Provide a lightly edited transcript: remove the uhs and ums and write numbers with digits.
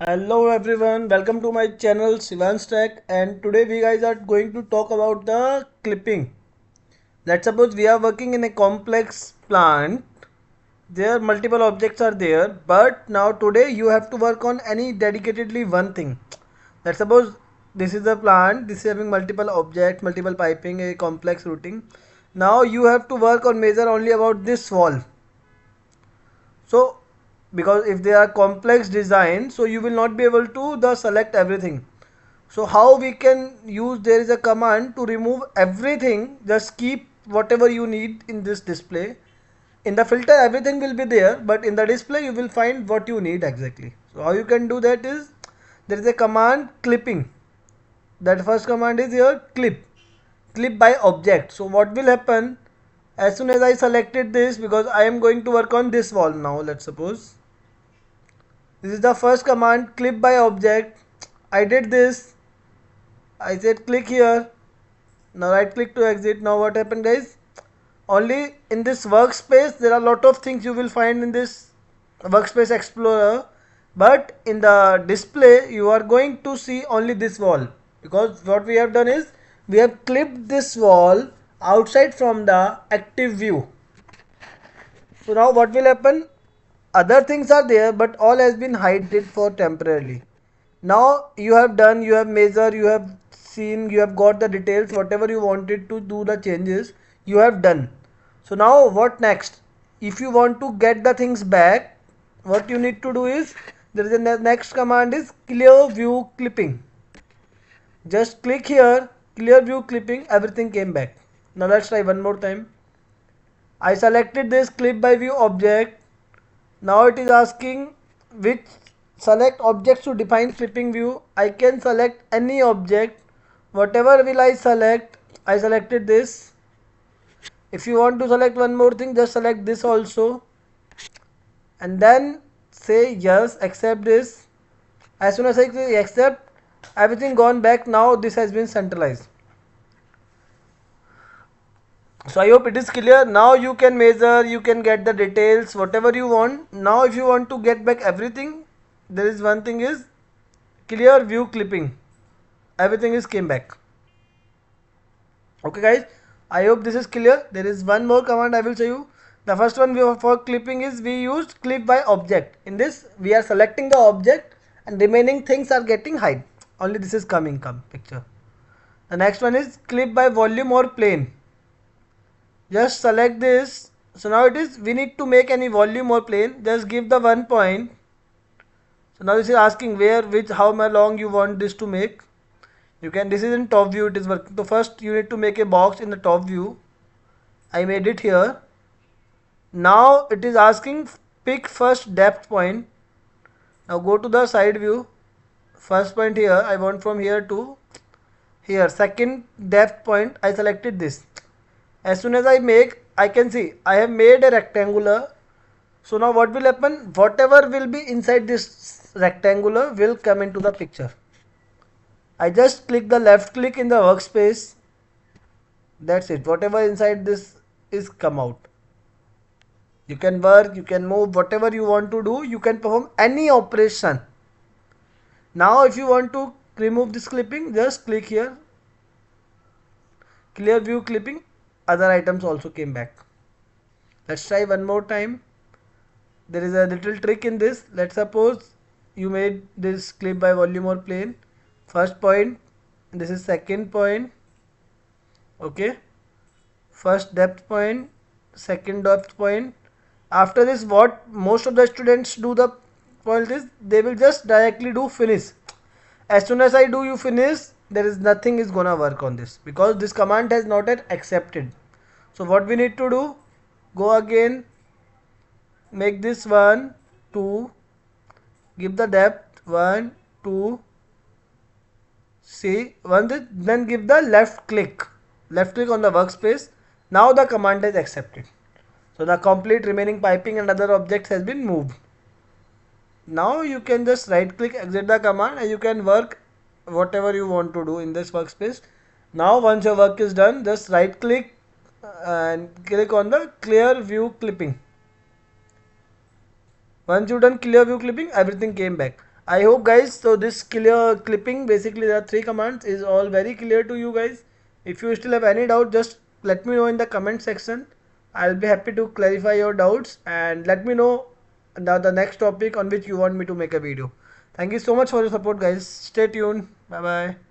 Hello everyone, welcome to my channel Sivan's Tech, and today we guys are going to talk about the clipping. Let's suppose we are working in a complex plant. There multiple objects are there, but now today you have to work on any dedicatedly one thing. Let's suppose this is the plant, this is having multiple objects, multiple piping, a complex routing. Now you have to work on measure only about this wall. So because if they are complex design, so you will not be able to the select everything. So how we can use, there is a command to remove everything, just keep whatever you need in this display. In the filter everything will be there, but in the display you will find what you need exactly. So how you can do that is, there is a command clipping. That first command is here, clip by object. So what will happen, as soon as I selected this, because I am going to work on this wall now, let's suppose this is the first command, clip by object. I did this, I said click here. Now right click to exit. Now what happened guys, only in this workspace there are a lot of things you will find in this workspace explorer, but in the display you are going to see only this wall, because what we have done is we have clipped this wall outside from the active view. So now what will happen, other things are there but all has been hidden for temporarily. Now you have done, you have measured, you have seen, you have got the details, whatever you wanted to do the changes you have done. So now what next, if you want to get the things back, what you need to do is, there is a next command is clear view clipping. Just click here, clear view clipping, everything came back. Now let's try one more time. I selected this clip by view object. Now it is asking which select objects to define clipping view. I can select any object. Whatever will I select, I selected this. If you want to select one more thing, just select this also. And then say yes, accept this. As soon as I say accept, everything gone back. Now this has been centralized. So I hope it is clear. Now you can measure, you can get the details, whatever you want. Now if you want to get back everything, there is one thing is clear view clipping. Everything is came back. Okay guys, I hope this is clear. There is one more command I will show you. The first one for clipping is we used clip by object. In this we are selecting the object and remaining things are getting hide. Only this is come picture. The next one is clip by volume or plane. Just select this. So now it is, we need to make any volume or plane, just give the 1 point. So now this is asking where, which, how long you want this to make. You can, this is in top view, it is working. So first you need to make a box in the top view. I made it here. Now it is asking pick first depth point. Now go to the side view. First point here, I want from here to here. Second depth point, I selected this. As soon as I make, I can see I have made a rectangular. So now what will happen, whatever will be inside this rectangular will come into the picture. I just click the left click in the workspace. That's it, whatever inside this is come out. You can work, you can move, whatever you want to do, you can perform any operation. Now if you want to remove this clipping, just click here, clear view clipping, other items also came back. Let's try one more time. There is a little trick in this. Let's suppose you made this clip by volume or plane. First point, this is second point. Okay, first depth point, second depth point. After this, what most of the students do the point is, they will just directly do finish. As soon as I do you finish, there is nothing is gonna work on this, because this command has not yet accepted. So what we need to do, go again, make this 1 2, give the depth 1 2, see one, then give the left click on the workspace. Now the command is accepted. So the complete remaining piping and other objects has been moved. Now you can just right click, exit the command, and you can work whatever you want to do in this workspace. Now once your work is done, just right click and click on the clear view clipping. Once you done clear view clipping, everything came back. I hope guys, so this clear clipping, basically there are 3 commands, is all very clear to you guys. If you still have any doubt, just let me know in the comment section. I'll be happy to clarify your doubts, and let me know the next topic on which you want me to make a video. Thank you so much for your support guys. Stay tuned. Bye bye.